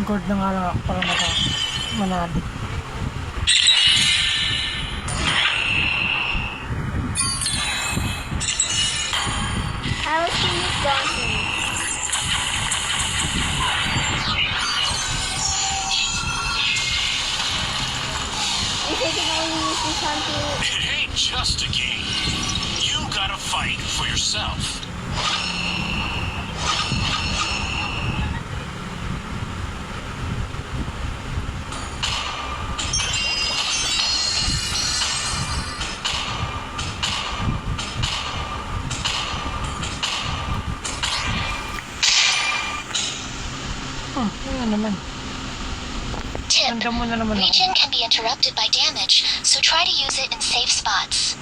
Guard na nga lang ako para manalo. I will see you dancing. You think you can only use this one to... It ain't just a game. You gotta fight for yourself. Tip, regen can be interrupted by damage, so try to use it in safe spots.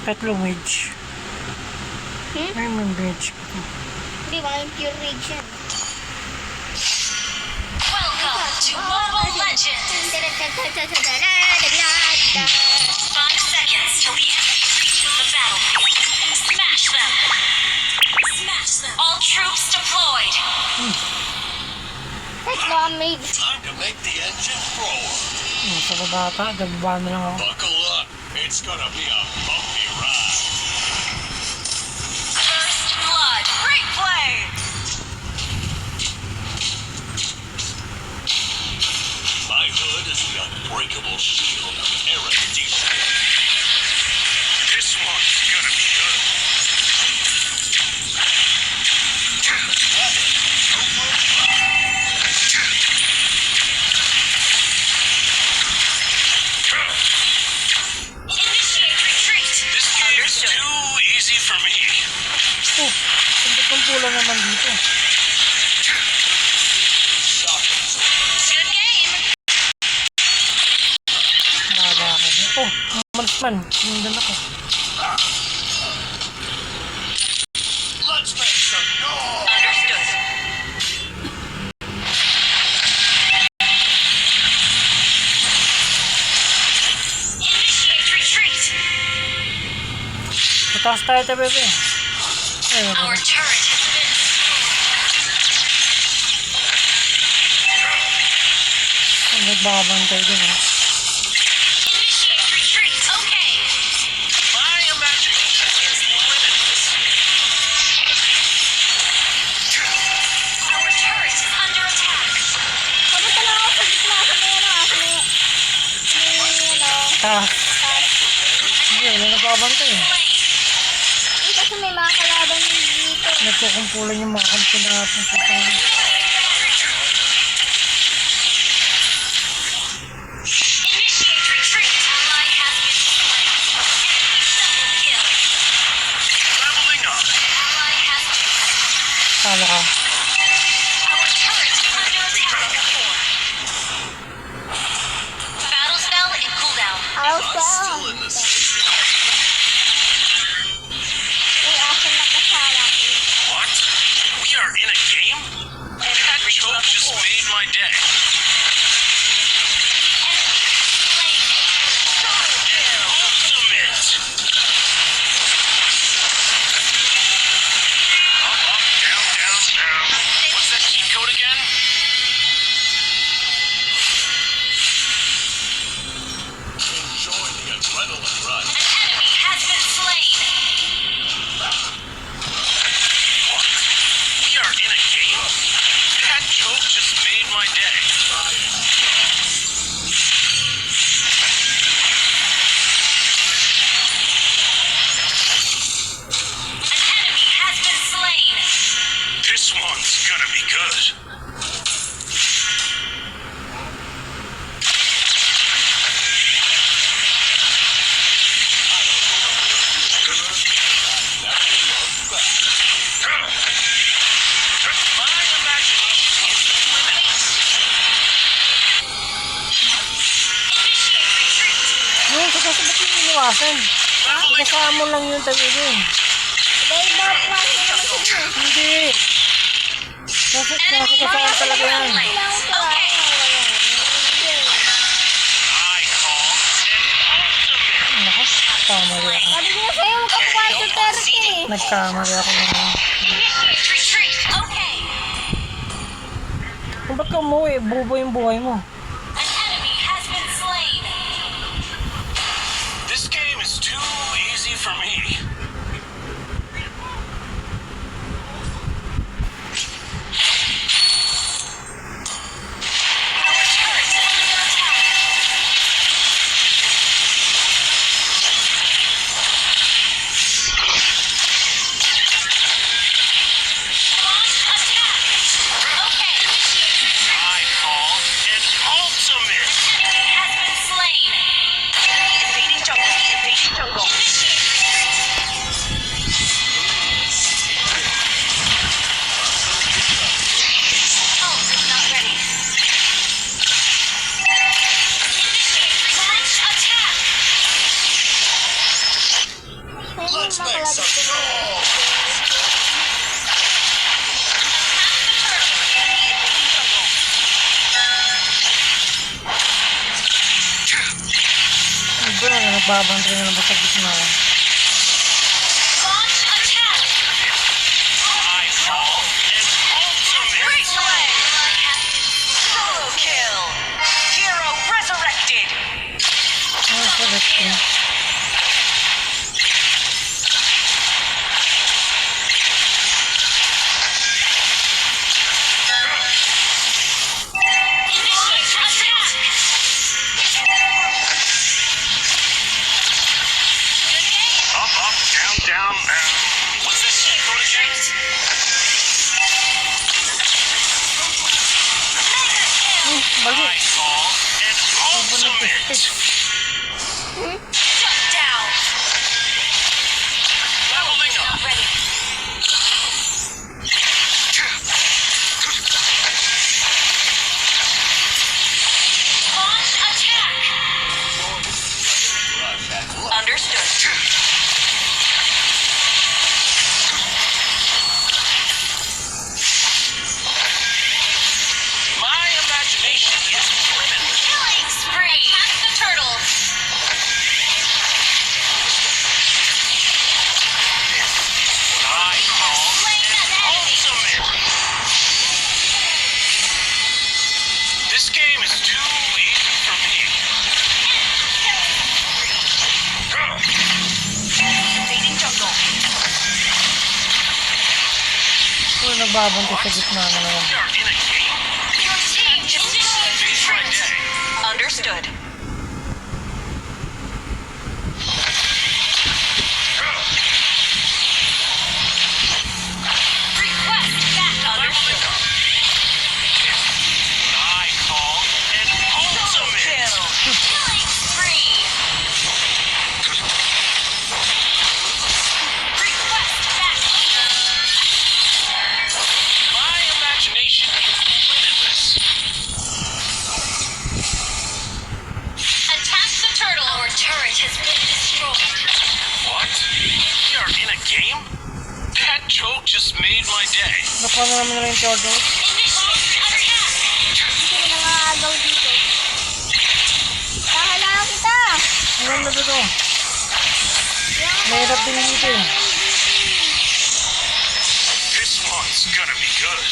Tatlong wage. Ay, may wage. Di ba yung pure regen? Welcome to Mobile Legends! 5 seconds till the enemy reaches the battlefield. Smash them! Smash them! All troops deployed! That's not made. Time to make the engine roar. Sa bata, gagawin na lang ako. Buckle up. It's gonna be a bumpy ride. First blood! Great play! My hood is the unbreakable shield of erudition. This one's gonna be good. Initiate retreat! This game's too easy for me. Oh, hindi pang pula naman dito. Good game! Baga ako. Oh, marksman. Nandun ako. Let's make some noise. Understood. Initiate retreat! Mataas tayo tayo, bebe. Ayun ako. Our turret has been Nagbabantay din, eh. Initiate retreat! Okay! My imagination is limitless. Our turret is under attack! Papunta lang ako sa gitna. Sa may Taas. Hindi, wala nagbabantay, eh. Kasi may mga kalaban dito. Nagkukumpulan yung mga kampi natin sa tayo. Initiate retreat! Ally has been slain. Enemy double kill. Leveling up. Ally has been slain. Kala ka. Our turret is under attack. Battle spell in cooldown. Out I'm ka. still in the same. Uy, asan na kasala ko? What? We are in a game? Choke just made my day. Enemy slain. Double kill. Ultimate. Up, down, down, down. What's that cheat code again? Enjoy the adrenaline rush. An enemy has been slain. What? We are in a game? That joke just made my day. An enemy has been slain. This one's gonna be good. My imagination is limitless. Initiate retreat. Yung sasabat yung iniwasan. Kasama lang yung tabi yun. Dahil bawat klase naman sa inyo. Hindi. Kasi Enemy kasama talaga yan. Okay. I call an ultimate. Naku, kamali ako. Sabi niya sa'yo, huwag ka pumasok sa turret eh. Nagkamali ako naman. Initiate retreat. Okay. Ba't ka umuwi? Bubo yung buhay mo. An enemy has been slain. This game is too easy for me. Our turret is under attack. Launch attack. Okay, initiate. I call an ultimate. Enemy has been slain. Enemy invading jungle. Invading jungle. Ult is not ready. Initiate. Launch attack. Saan yung mga kalaban ko? Iba na nagbabantay na ba sa gitna? Launch attack. I call an ultimate. Great play. Solo kill. Hero resurrected. Ano sa gitna? Initiate attack. Good game. Up, up, down, down. What's this? Go to Retreat. Mega kill. Bali. I call an ultimate. Shut down. Leveling up. Not ready. Launch attack. Understood. My imagination is limitless. Killing spree. Attack the turtle. I call Slain an enemy. ultimate. This game is too easy for me. Invading jungle. Ano nagbabantay sa gitna na naman? We are in a game. Your team initiate It's my retreat. day. Understood. Request back. Leveling Understood. up. I call an ultimate. Killing spree. Request back. My imagination is limitless. Attack the turtle. Our turret has been destroyed. What? We are in a game? That joke just made my day. Napano naman nila yung turtle? Initiate attack. Hindi na nga agaw dito. Kahalangan kita! Ang ganda dito. Mahirap din dito eh. This one's gonna be good.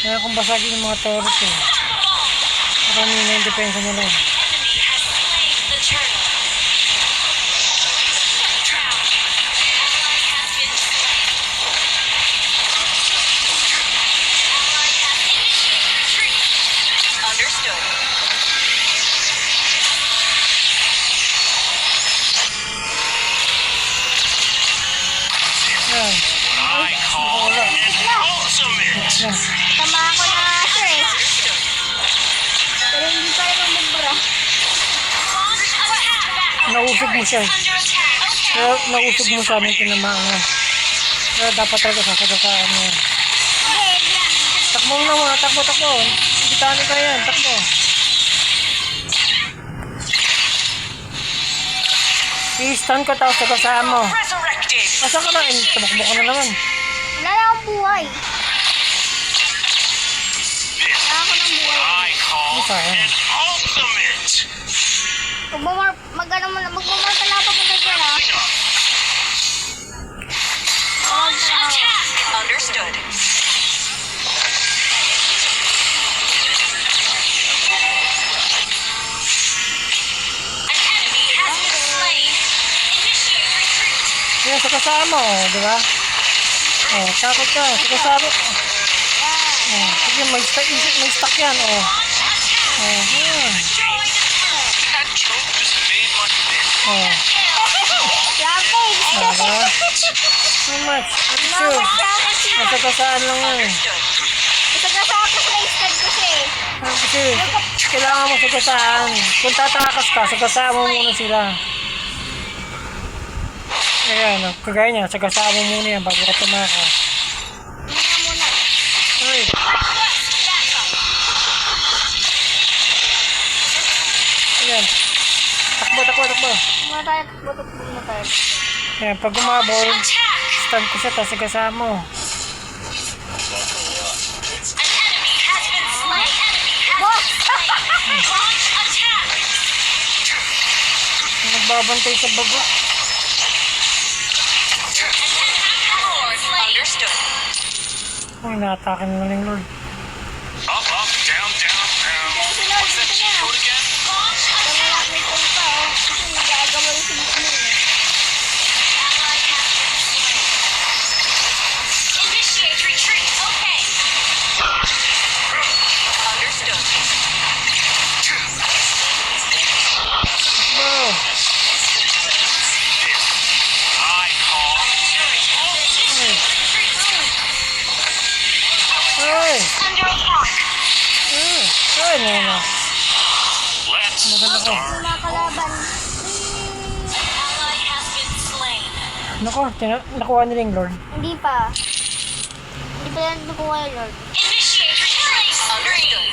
Kaya kung basagin yung mga turret eh. Marami na yung depensa nila eh. Enemy has slain the turtle. Down. Ally has been slain. Ally has initiated retreat. Understood. Yan. I call Wala. an ultimate. Yan. Tama ako na ito eh. Pero hindi pa rin magbara. Launch attack back. Nausog mo siya eh. Under attack. Kaya nausog mo sa amin tinamaan nga. Kaya dapat talaga sasagasaan mo yan. Takbo mo na muna, takbo. Hindi tanin ka na yan, takbo. I-stun ka tapos sagasaan mo. Resurrected. Asa ka na? Tumakbo ka na naman. Wala na akong buhay. Wala ako ng buhay. I call sayang. an ultimate. Magmamar pala ako punta dyan ah. Leveling up. Launch attack. Understood. Ayan, sa kasama, oh, di ba? Oh, takot ka, sa kasama. Oh, sige, may stock yan, oh. Oh, yeah. That joke just made my day. Oh, Rampage! diba? How much? What is you? Nasa kasaan lang yan. Isagasa ko sa stud ko siya eh. Kasi, kailangan mo sa kasaan. Kung tatakas ka, sa kasama mo muna sila. Ayan, oh, kagaya niya, sa kasama mo muna yan bago ka tumakas. Muna. Uy, ayan. Takbo. Muna tayo. Muna tayo. Ayan, pag umabol, stand ko siya, tapos sa kasama mo. An enemy has been slain. Launch attack. Nagbabantay sa bago. Lord, understood. Uy, naatake na lang, Lord. Up, down, down. What's that cheat code again? Launch Wala attack. may kung pa oh. Kasi nag-aagawa rin sa gitna eh. Ally has been slain. Initiate retreat. Okay. Understood. Bro, I call. uy, Under attack. uy, nena. Let's Maganda ko. start. Mga kalaban. Ally has been slain. Nako, nakuha nila yung Lord. Hindi pa. Hindi pa yan nakuha yung Lord. Initiate retreat. Understood.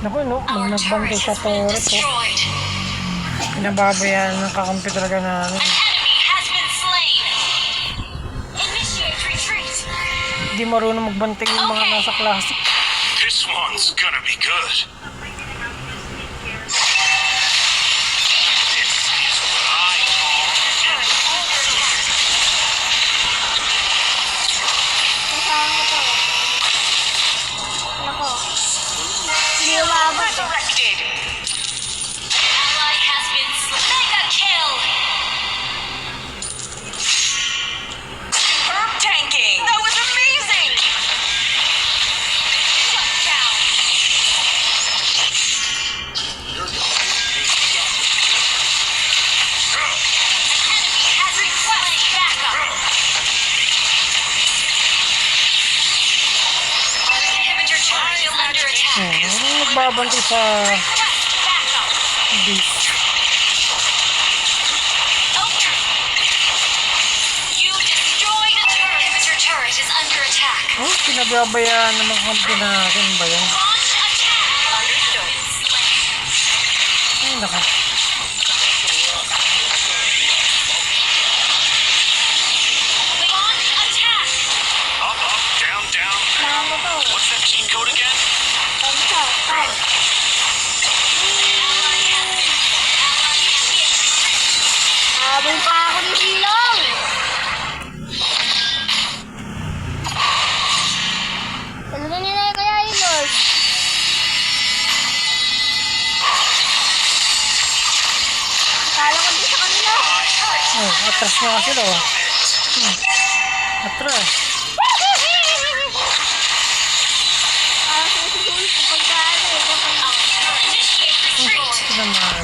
Naku, no, nung Our nagbantay turret sa has been turret, oh. destroyed. Pinababayaan ng kakampi talaga namin. An enemy has been slain. Initiate retreat. Hindi marunong magbantay yung mga nasa klase. This one's gonna be good. This is what I call. Kasama ko to. Nako. Hindi umabot eh. Resurrected. Ally has been slain. Mega kill. Superb tanking. That was amazing. Shut down. Enemy has requested backup. Our inhibitor charge is under attack. Anong nagbabantay sa Request backup. base? You destroyed a turret. Inhibitor turret is under attack. Oh, pinababayaan ng mga kampi natin ba yan? Launch attack. Understood. Ay, naka. Launch attack. Up, down, down. Kasama ko to. What's that cheat code again? Pagsa. Pag. Ally has been. Habol pa ako ni Silong. Talaga niya na kaya yung Lord. Akala ko din sa kanila. Oh, atras na nga sila, oh. Atras. Parang sinusulit ko pagkaano eh. Kapag Initiate retreat. Ito naman.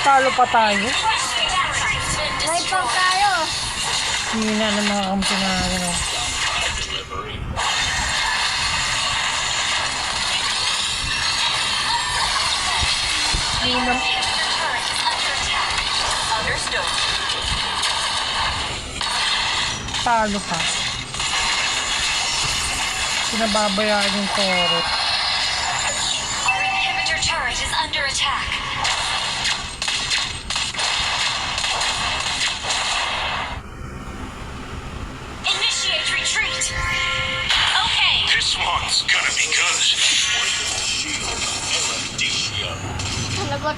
Talo pa tayo. may pag tayo. Hina ng mga kampi natin, oh. Hina. Understood. Talo pa. Pinababayaan yung turret. Our inhibitor turret is under attack. Initiate retreat. Okay. This one's gonna be good. Sanagot.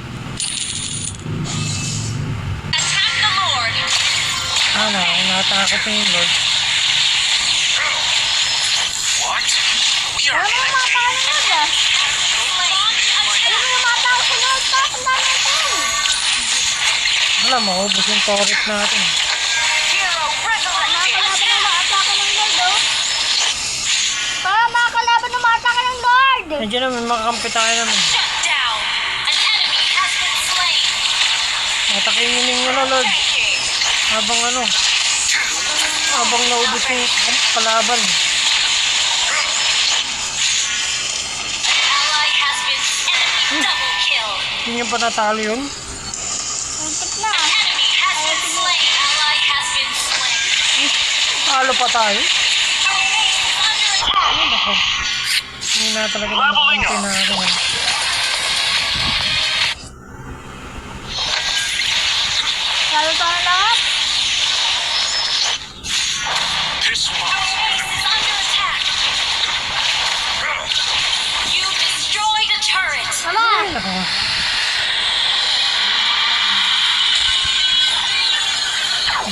Attack the Lord. Ano, natakot na yung Lord. What? We are Ano in yung a mga game. paano na ba? Launch attack. Ano yung mga pala, maubos yung turret natin. Hero resurrected. Makakalaban ng maatake ng Lord, oh. Makakalaban ng maatake ng Lord! Nandiyan naman, makakampi tayo naman. Shut down. An enemy has been slain. Atakin nyo ninyo na, Lord. Habang habang naubos yung kalaban. An ally has been enemy double kill. Hindi nyo pa natalo yun. Untik na. An enemy has been slain. Ally has been slain. Talo pa tayo. Your base is under attack. Ay, nako. Hindi na talaga Leveling up. natin. Lalo tayo lahat. This one. Your base is under attack. You destroyed a turret. Mama! Nako.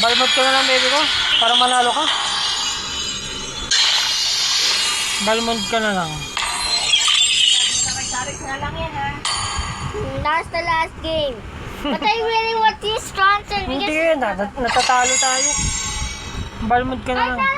Balmot ka na lang, baby ko. Para manalo ka. Balmot ka na lang. Last na last game. But I really want this sponsor Hindi, because natatalo tayo. Balmot ka na lang.